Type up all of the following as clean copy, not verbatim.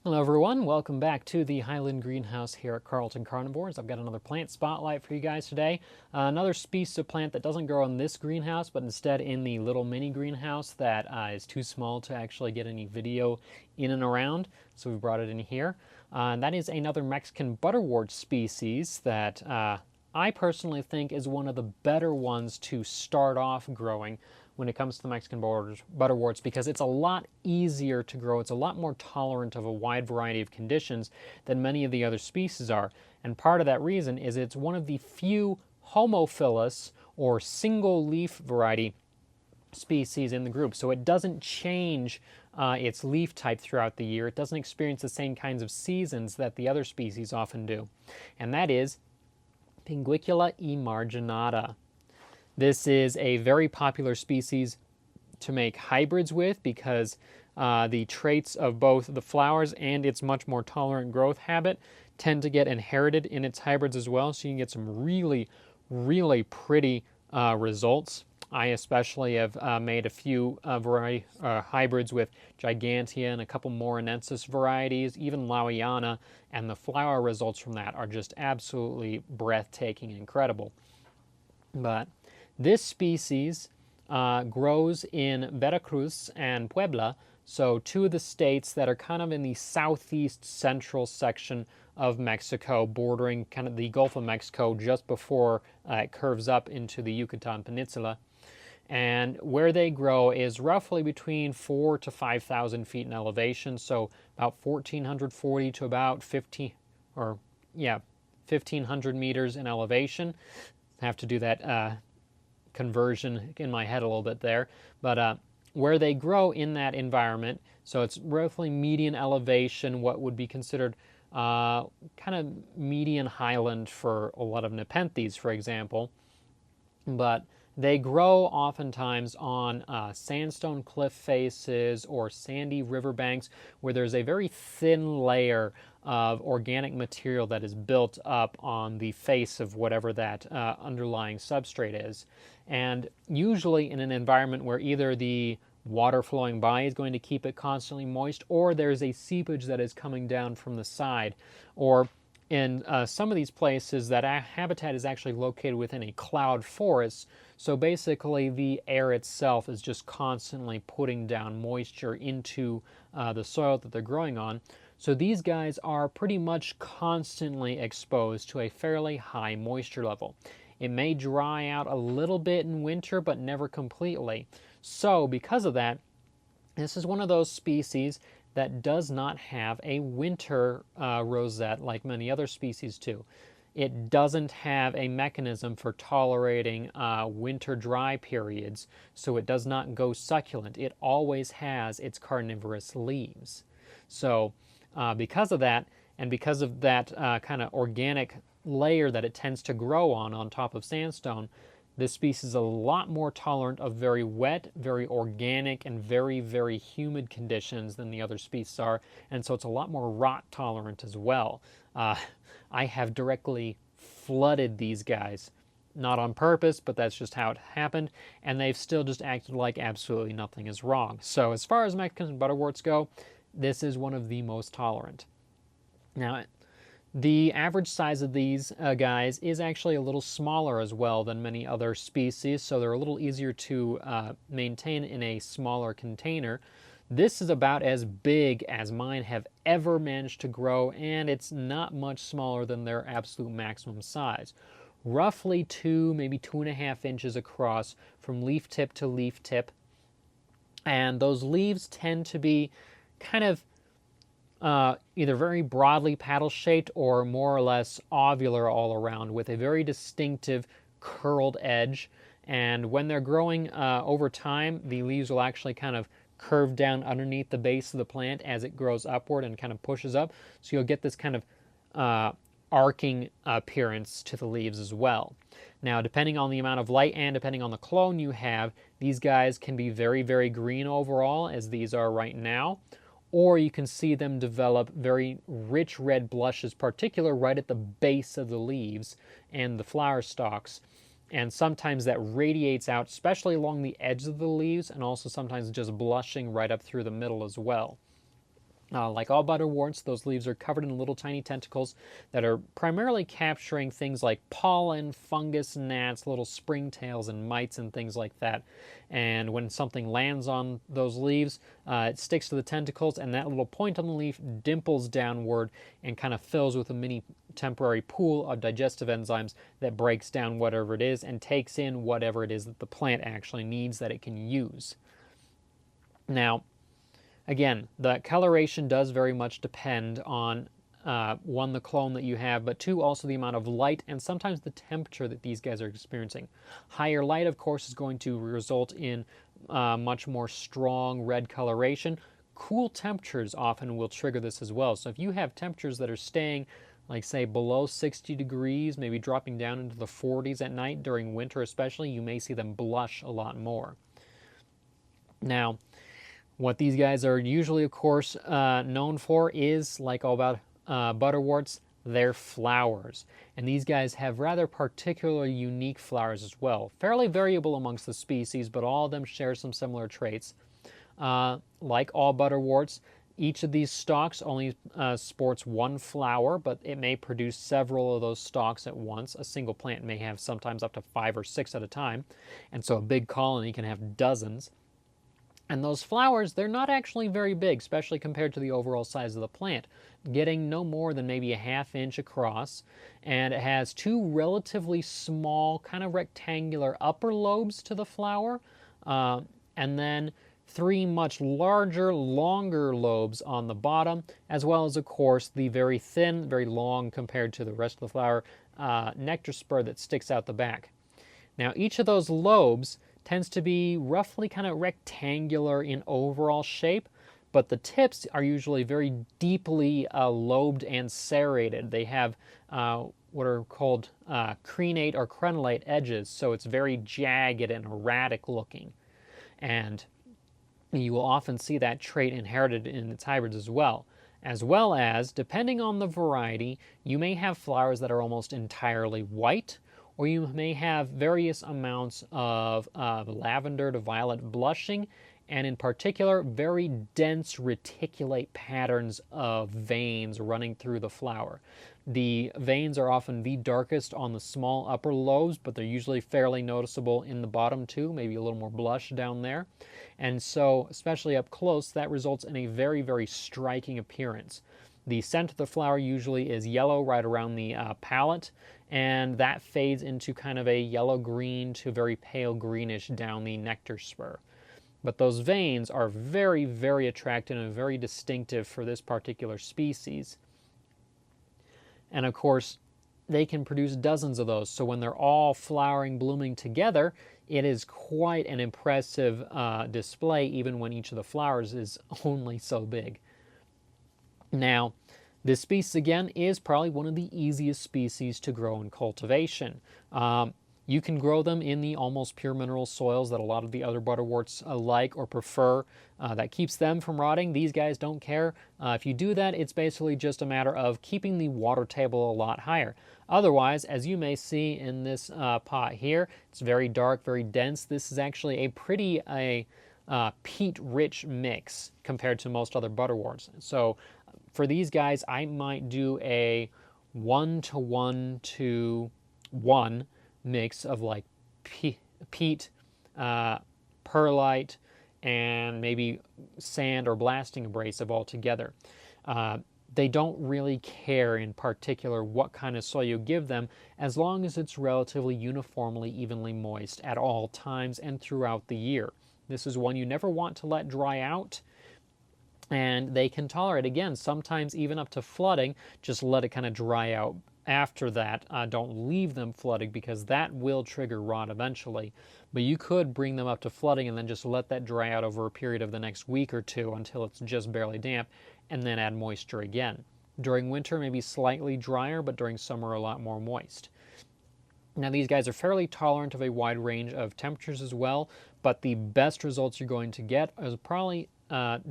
Hello everyone, welcome back to the Highland Greenhouse here at Carlton Carnivores. I've got another plant spotlight for you guys today. Another species of plant that doesn't grow in this greenhouse, but instead in the little mini greenhouse that is too small to actually get any video in and around, so we brought it in here. And that is another Mexican butterwort species that I personally think is one of the better ones to start off growing when it comes to the Mexican butterworts, because it's a lot easier to grow. It's a lot more tolerant of a wide variety of conditions than many of the other species are. And part of that reason is it's one of the few homophilous or single leaf variety species in the group. So it doesn't change its leaf type throughout the year. It doesn't experience the same kinds of seasons that the other species often do. And that is Pinguicula emarginata. This is a very popular species to make hybrids with because the traits of both the flowers and its much more tolerant growth habit tend to get inherited in its hybrids as well, so you can get some really, really pretty results. I especially have made a few hybrids with Gigantea and a couple Morinensis varieties, even Lawiana, and the flower results from that are just absolutely breathtaking and incredible. But this species grows in Veracruz and Puebla, so two of the states that are kind of in the southeast central section of Mexico, bordering kind of the Gulf of Mexico just before it curves up into the Yucatan Peninsula. And where they grow is roughly between 4,000 to 5,000 feet in elevation, so about 1,440 to about 1,500 meters in elevation. I have to do that conversion in my head a little bit there, but where they grow in that environment, so it's roughly median elevation, what would be considered kind of median highland for a lot of Nepenthes, for example, but they grow oftentimes on sandstone cliff faces or sandy riverbanks where there's a very thin layer of organic material that is built up on the face of whatever that underlying substrate is. And usually in an environment where either the water flowing by is going to keep it constantly moist, or there's a seepage that is coming down from the side, or in some of these places that habitat is actually located within a cloud forest, so basically the air itself is just constantly putting down moisture into the soil that they're growing on. So these guys are pretty much constantly exposed to a fairly high moisture level. It may dry out a little bit in winter, but never completely. So because of that, this is one of those species that does not have a winter rosette like many other species do. It doesn't have a mechanism for tolerating winter dry periods, so it does not go succulent. It always has its carnivorous leaves. So because of that, and because of that kind of organic layer that it tends to grow on top of sandstone, this species is a lot more tolerant of very wet, very organic, and very, very humid conditions than the other species are, and so it's a lot more rot tolerant as well. I have directly flooded these guys, not on purpose, but that's just how it happened, and they've still just acted like absolutely nothing is wrong. So as far as Mexican butterworts go, this is one of the most tolerant. Now, the average size of these guys is actually a little smaller as well than many other species, so they're a little easier to maintain in a smaller container. This is about as big as mine have ever managed to grow, and it's not much smaller than their absolute maximum size. Roughly 2, maybe 2.5 inches across from leaf tip to leaf tip, and those leaves tend to be kind of either very broadly paddle-shaped or more or less ovular all around with a very distinctive curled edge. And when they're growing over time, the leaves will actually kind of curve down underneath the base of the plant as it grows upward and kind of pushes up. So you'll get this kind of arcing appearance to the leaves as well. Now, depending on the amount of light and depending on the clone you have, these guys can be very, very green overall, as these are right now. Or you can see them develop very rich red blushes, particularly right at the base of the leaves and the flower stalks. And sometimes that radiates out, especially along the edge of the leaves, and also sometimes just blushing right up through the middle as well. Like all butterworts, those leaves are covered in little tiny tentacles that are primarily capturing things like pollen, fungus, gnats, little springtails, and mites and things like that. And when something lands on those leaves, it sticks to the tentacles, and that little point on the leaf dimples downward and kind of fills with a mini temporary pool of digestive enzymes that breaks down whatever it is and takes in whatever it is that the plant actually needs that it can use. Now, again, the coloration does very much depend on, one, the clone that you have, but two, also the amount of light and sometimes the temperature that these guys are experiencing. Higher light, of course, is going to result in much more strong red coloration. Cool temperatures often will trigger this as well. So if you have temperatures that are staying, like say below 60 degrees, maybe dropping down into the 40s at night during winter especially, you may see them blush a lot more. Now, what these guys are usually, of course, known for is, like all about butterworts, their flowers. And these guys have rather particularly unique flowers as well. Fairly variable amongst the species, but all of them share some similar traits. Like all butterworts, each of these stalks only sports one flower, but it may produce several of those stalks at once. A single plant may have sometimes up to 5 or 6 at a time, and so a big colony can have dozens. And those flowers, they're not actually very big, especially compared to the overall size of the plant, getting no more than maybe a ½ inch across. And it has 2 relatively small, kind of rectangular upper lobes to the flower, and then 3 much larger, longer lobes on the bottom, as well as, of course, the very thin, very long compared to the rest of the flower, nectar spur that sticks out the back. Now, each of those lobes tends to be roughly kind of rectangular in overall shape, but the tips are usually very deeply lobed and serrated. They have what are called crenate or crenellate edges, so it's very jagged and erratic looking. And you will often see that trait inherited in its hybrids as well. As well as, depending on the variety, you may have flowers that are almost entirely white, or you may have various amounts of lavender to violet blushing, and in particular, very dense reticulate patterns of veins running through the flower. The veins are often the darkest on the small upper lobes, but they're usually fairly noticeable in the bottom too, maybe a little more blush down there. And so, especially up close, that results in a very, very striking appearance. The center of the flower usually is yellow right around the palate, and that fades into kind of a yellow-green to very pale greenish down the nectar spur. But those veins are very, very attractive and very distinctive for this particular species. And of course, they can produce dozens of those. So when they're all flowering, blooming together, it is quite an impressive display, even when each of the flowers is only so big. Now, this species, again, is probably one of the easiest species to grow in cultivation. You can grow them in the almost pure mineral soils that a lot of the other butterworts like or prefer. That keeps them from rotting. These guys don't care. If you do that, it's basically just a matter of keeping the water table a lot higher. Otherwise, as you may see in this pot here, it's very dark, very dense. This is actually a pretty peat-rich mix compared to most other butterworts. So for these guys, I might do a 1:1 to 1 mix of like peat, perlite, and maybe sand or blasting abrasive all together. They don't really care in particular what kind of soil you give them, as long as it's relatively uniformly evenly moist at all times and throughout the year. This is one you never want to let dry out, and they can tolerate, again, sometimes even up to flooding. Just let it kind of dry out after that. Don't leave them flooding, because that will trigger rot eventually. But you could bring them up to flooding and then just let that dry out over a period of the next week or two until it's just barely damp, and then add moisture again. During winter, maybe slightly drier, but during summer, a lot more moist. Now, these guys are fairly tolerant of a wide range of temperatures as well, but the best results you're going to get is probably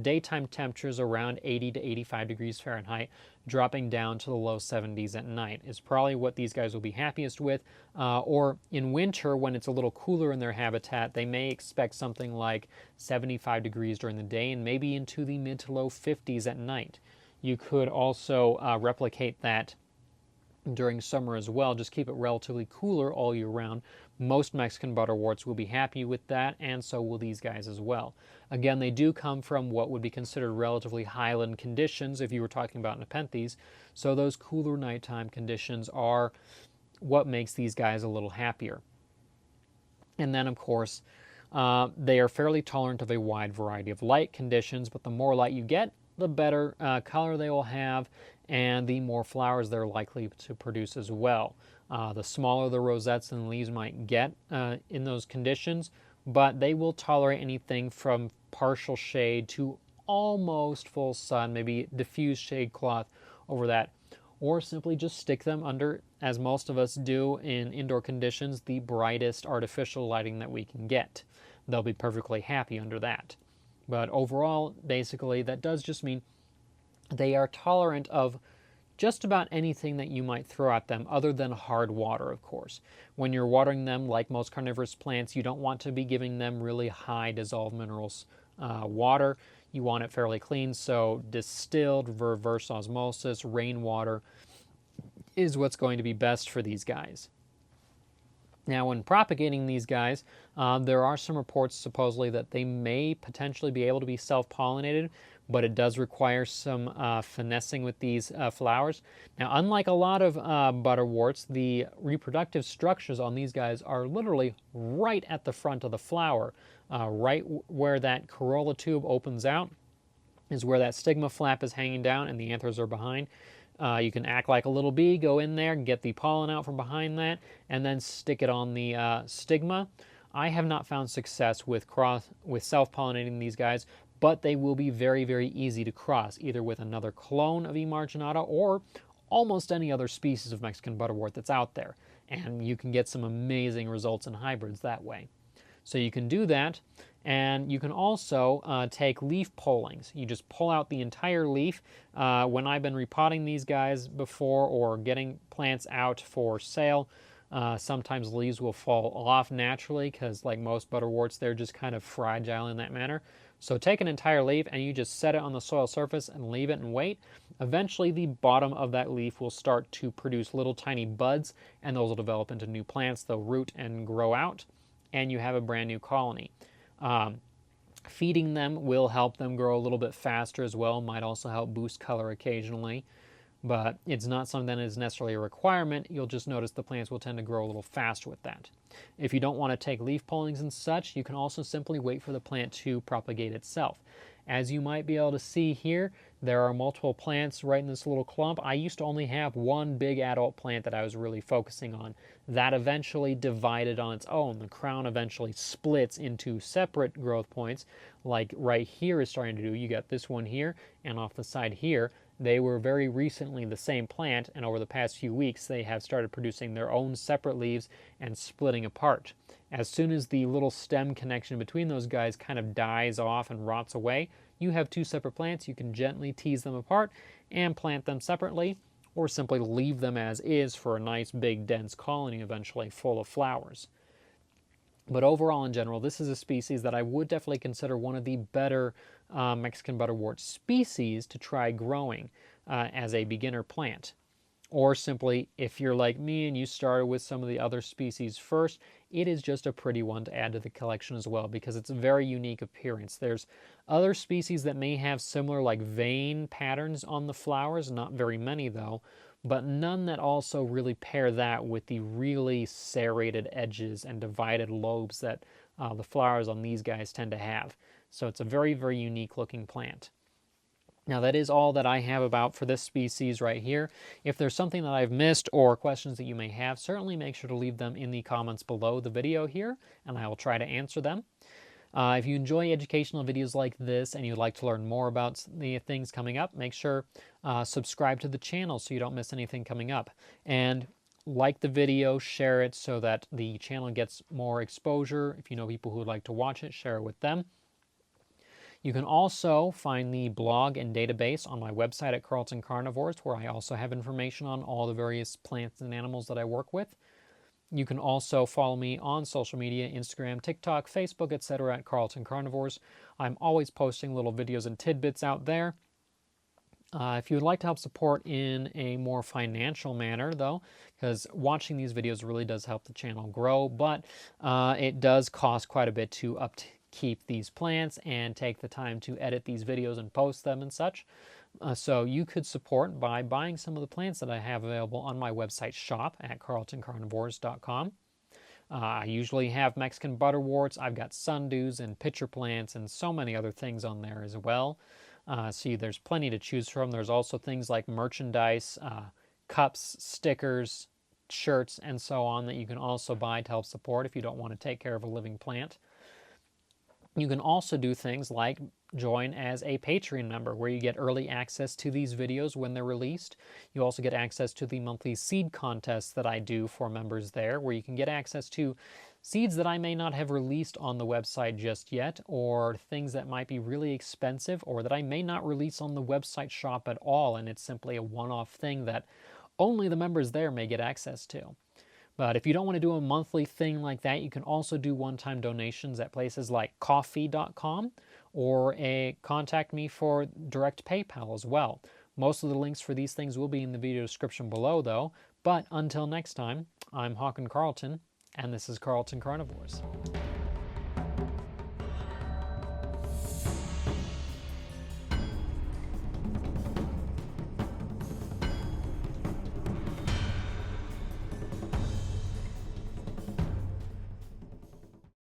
daytime temperatures around 80 to 85 degrees Fahrenheit, dropping down to the low 70s at night is probably what these guys will be happiest with. Or in winter, when it's a little cooler in their habitat, they may expect something like 75 degrees during the day and maybe into the mid to low 50s at night. You could also replicate that during summer as well. Just keep it relatively cooler all year round. Most Mexican butterworts will be happy with that, and so will these guys as well. Again, they do come from what would be considered relatively highland conditions if you were talking about Nepenthes, so those cooler nighttime conditions are what makes these guys a little happier. And then, of course, they are fairly tolerant of a wide variety of light conditions, but the more light you get, the better color they will have, and the more flowers they're likely to produce as well. The smaller the rosettes and leaves might get in those conditions, but they will tolerate anything from partial shade to almost full sun, maybe diffuse shade cloth over that, or simply just stick them under, as most of us do in indoor conditions, the brightest artificial lighting that we can get. They'll be perfectly happy under that. But overall, basically, that does just mean they are tolerant of just about anything that you might throw at them other than hard water, of course. When you're watering them, like most carnivorous plants, you don't want to be giving them really high dissolved minerals water. You want it fairly clean, so distilled, reverse osmosis, rainwater is what's going to be best for these guys. Now, when propagating these guys, there are some reports supposedly that they may potentially be able to be self-pollinated, but it does require some finessing with these flowers. Now, unlike a lot of butterworts, the reproductive structures on these guys are literally right at the front of the flower. Right where that corolla tube opens out is where that stigma flap is hanging down and the anthers are behind. You can act like a little bee, go in there, get the pollen out from behind that, and then stick it on the stigma. I have not found success with self-pollinating these guys, but they will be very, very easy to cross, either with another clone of emarginata or almost any other species of Mexican butterwort that's out there. And you can get some amazing results in hybrids that way. So you can do that, and you can also take leaf pullings. You just pull out the entire leaf. When I've been repotting these guys before or getting plants out for sale, sometimes leaves will fall off naturally because, like most butterworts, they're just kind of fragile in that manner. So take an entire leaf and you just set it on the soil surface and leave it and wait. Eventually the bottom of that leaf will start to produce little tiny buds, and those will develop into new plants. They'll root and grow out, and you have a brand new colony. Feeding them will help them grow a little bit faster as well, might also help boost color occasionally, but it's not something that is necessarily a requirement. You'll just notice the plants will tend to grow a little faster with that. If you don't want to take leaf pullings and such, you can also simply wait for the plant to propagate itself. As you might be able to see here, there are multiple plants right in this little clump. I used to only have one big adult plant that I was really focusing on. That eventually divided on its own. The crown eventually splits into separate growth points, like right here is starting to do. You got this one here, and off the side here. They were very recently the same plant, and over the past few weeks they have started producing their own separate leaves and splitting apart. As soon as the little stem connection between those guys kind of dies off and rots away, you have two separate plants. You can gently tease them apart and plant them separately, or simply leave them as is for a nice big dense colony eventually full of flowers. But overall, in general, this is a species that I would definitely consider one of the better Mexican butterwort species to try growing as a beginner plant. Or simply, if you're like me and you started with some of the other species first, it is just a pretty one to add to the collection as well, because it's a very unique appearance. There's other species that may have similar like vein patterns on the flowers, not very many though, but none that also really pair that with the really serrated edges and divided lobes that the flowers on these guys tend to have. So it's a very, very unique looking plant. Now that is all that I have about for this species right here. If there's something that I've missed or questions that you may have, certainly make sure to leave them in the comments below the video here, and I will try to answer them. If you enjoy educational videos like this and you'd like to learn more about the things coming up, make sure subscribe to the channel so you don't miss anything coming up. And like the video, share it so that the channel gets more exposure. If you know people who would like to watch it, share it with them. You can also find the blog and database on my website at Carlton Carnivores, where I also have information on all the various plants and animals that I work with. You can also follow me on social media, Instagram, TikTok, Facebook, etc. at Carlton Carnivores. I'm always posting little videos and tidbits out there. If you would like to help support in a more financial manner, though, because watching these videos really does help the channel grow, but it does cost quite a bit to upkeep these plants and take the time to edit these videos and post them and such. So you could support by buying some of the plants that I have available on my website shop at carltoncarnivores.com. I usually have Mexican butterworts, I've got sundews and pitcher plants and so many other things on there as well. See, there's plenty to choose from. There's also things like merchandise, cups, stickers, shirts, and so on that you can also buy to help support if you don't want to take care of a living plant. You can also do things like join as a Patreon member, where you get early access to these videos when they're released. You also get access to the monthly seed contests that I do for members there, where you can get access to seeds that I may not have released on the website just yet, or things that might be really expensive, or that I may not release on the website shop at all, and it's simply a one-off thing that only the members there may get access to. But if you don't want to do a monthly thing like that, you can also do one-time donations at places like coffee.com, or contact me for direct PayPal as well. Most of the links for these things will be in the video description below, though. But until next time, I'm Hawken Carlton, and this is Carlton Carnivores.